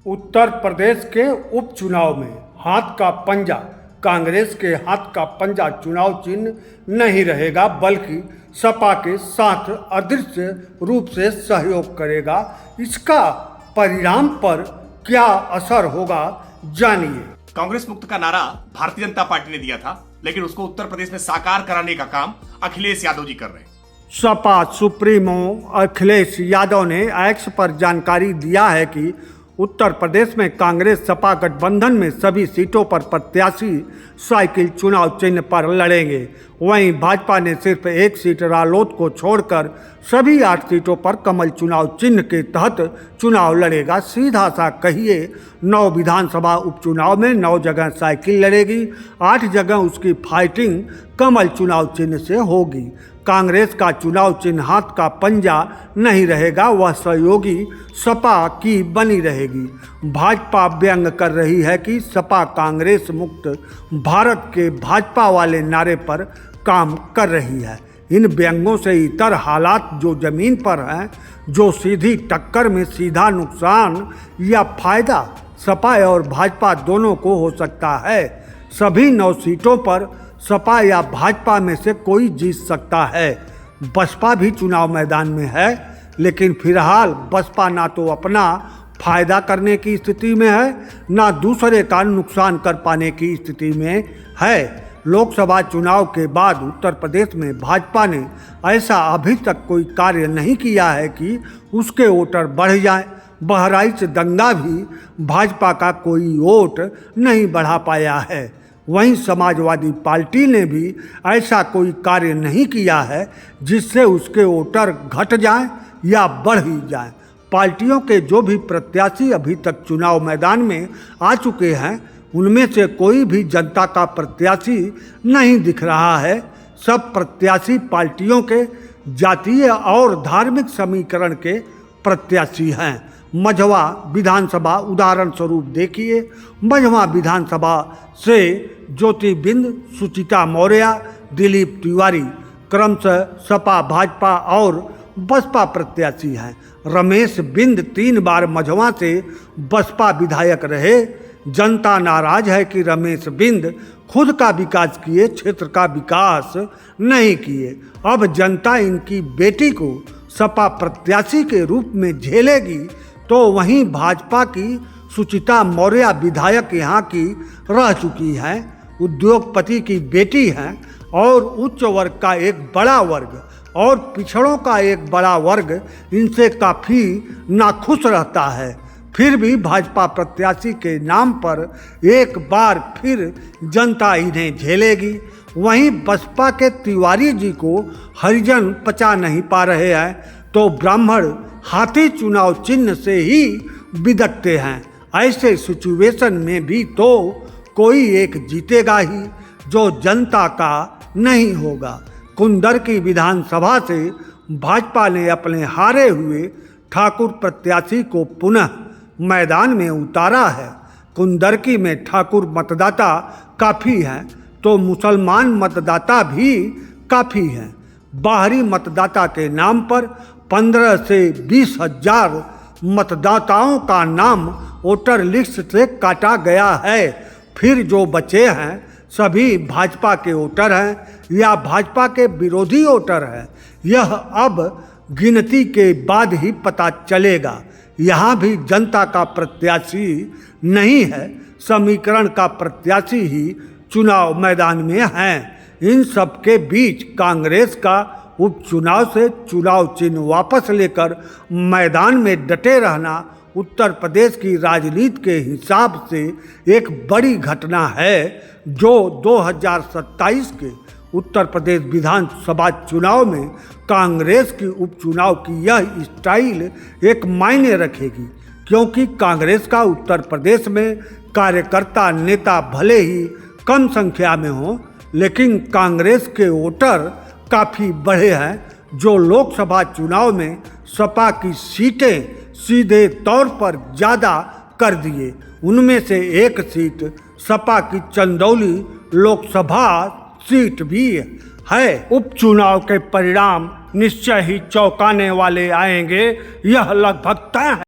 उत्तर प्रदेश के उपचुनाव में हाथ का पंजा, कांग्रेस के हाथ का पंजा चुनाव चिन्ह नहीं रहेगा, बल्कि सपा के साथ अदृश्य रूप से सहयोग करेगा। इसका परिणाम पर क्या असर होगा, जानिए। कांग्रेस मुक्त का नारा भारतीय जनता पार्टी ने दिया था, लेकिन उसको उत्तर प्रदेश में साकार कराने का काम अखिलेश यादव जी कर रहे हैं। सपा सुप्रीमो अखिलेश यादव ने एक्स पर जानकारी दिया है कि उत्तर प्रदेश में कांग्रेस सपा गठबंधन में सभी सीटों पर प्रत्याशी साइकिल चुनाव चिन्ह पर लड़ेंगे। वहीं भाजपा ने सिर्फ एक सीट रालोद को छोड़कर सभी 8 सीटों पर कमल चुनाव चिन्ह के तहत चुनाव लड़ेगा। सीधा सा कहिए, 9 विधानसभा उपचुनाव में 9 जगह साइकिल लड़ेगी, 8 जगह उसकी फाइटिंग कमल चुनाव चिन्ह से होगी। कांग्रेस का चुनाव चिन्ह हाथ का पंजा नहीं रहेगा, वह सहयोगी सपा की बनी रहेगी। भाजपा व्यंग कर रही है कि सपा कांग्रेस मुक्त भारत के भाजपा वाले नारे पर काम कर रही है। इन व्यंगों से इतर हालात जो जमीन पर हैं, जो सीधी टक्कर में सीधा नुकसान या फायदा सपा और भाजपा दोनों को हो सकता है। सभी 9 सीटों पर सपा या भाजपा में से कोई जीत सकता है। बसपा भी चुनाव मैदान में है, लेकिन फिलहाल बसपा ना तो अपना फायदा करने की स्थिति में है, ना दूसरे का नुकसान कर पाने की स्थिति में है। लोकसभा चुनाव के बाद उत्तर प्रदेश में भाजपा ने ऐसा अभी तक कोई कार्य नहीं किया है कि उसके वोटर बढ़ जाएं। बहराइच दंगा भी भाजपा का कोई वोट नहीं बढ़ा पाया है। वहीं समाजवादी पार्टी ने भी ऐसा कोई कार्य नहीं किया है जिससे उसके वोटर घट जाएं या बढ़ ही जाएं। पार्टियों के जो भी प्रत्याशी अभी तक चुनाव मैदान में आ चुके हैं, उनमें से कोई भी जनता का प्रत्याशी नहीं दिख रहा है। सब प्रत्याशी पार्टियों के जातीय और धार्मिक समीकरण के प्रत्याशी हैं। मझवा विधानसभा उदाहरण स्वरूप देखिए। मझवा विधानसभा से ज्योतिबिंद, सुचिता मौर्य, दिलीप तिवारी क्रमशः सपा, भाजपा और बसपा प्रत्याशी हैं। रमेश बिंद 3 बार मझवा से बसपा विधायक रहे। जनता नाराज है कि रमेश बिंद खुद का विकास किए, क्षेत्र का विकास नहीं किए। अब जनता इनकी बेटी को सपा प्रत्याशी के रूप में झेलेगी, तो वहीं भाजपा की सुचिता मौर्य विधायक यहाँ की रह चुकी हैं, उद्योगपति की बेटी हैं और उच्च वर्ग का एक बड़ा वर्ग और पिछड़ों का एक बड़ा वर्ग इनसे काफ़ी नाखुश रहता है। फिर भी भाजपा प्रत्याशी के नाम पर एक बार फिर जनता इन्हें झेलेगी। वहीं बसपा के तिवारी जी को हरिजन पचा नहीं पा रहे हैं, तो ब्राह्मण हाथी चुनाव चिन्ह से ही बिदकते हैं। ऐसे सिचुएशन में भी तो कोई एक जीतेगा ही, जो जनता का नहीं होगा। कुंदर की विधानसभा से भाजपा ने अपने हारे हुए ठाकुर प्रत्याशी को पुनः मैदान में उतारा है। कुंदरकी में ठाकुर मतदाता काफ़ी हैं, तो मुसलमान मतदाता भी काफ़ी हैं। बाहरी मतदाता के नाम पर 15 से 20 हजार मतदाताओं का नाम वोटर लिस्ट से काटा गया है। फिर जो बचे हैं सभी भाजपा के वोटर हैं या भाजपा के विरोधी वोटर हैं, यह अब गिनती के बाद ही पता चलेगा। यहाँ भी जनता का प्रत्याशी नहीं है, समीकरण का प्रत्याशी ही चुनाव मैदान में हैं। इन सब के बीच कांग्रेस का उपचुनाव से चुनाव चिन्ह वापस लेकर मैदान में डटे रहना उत्तर प्रदेश की राजनीति के हिसाब से एक बड़ी घटना है, जो 2027 के उत्तर प्रदेश विधानसभा चुनाव में कांग्रेस की उपचुनाव की यह स्टाइल एक मायने रखेगी। क्योंकि कांग्रेस का उत्तर प्रदेश में कार्यकर्ता नेता भले ही कम संख्या में हों, लेकिन कांग्रेस के वोटर काफ़ी बढ़े हैं, जो लोकसभा चुनाव में सपा की सीटें सीधे तौर पर ज़्यादा कर दिए। उनमें से एक सीट सपा की चंदौली लोकसभा सीट भी है। उपचुनाव के परिणाम निश्चय ही चौंकाने वाले आएंगे, यह लगभग तय है।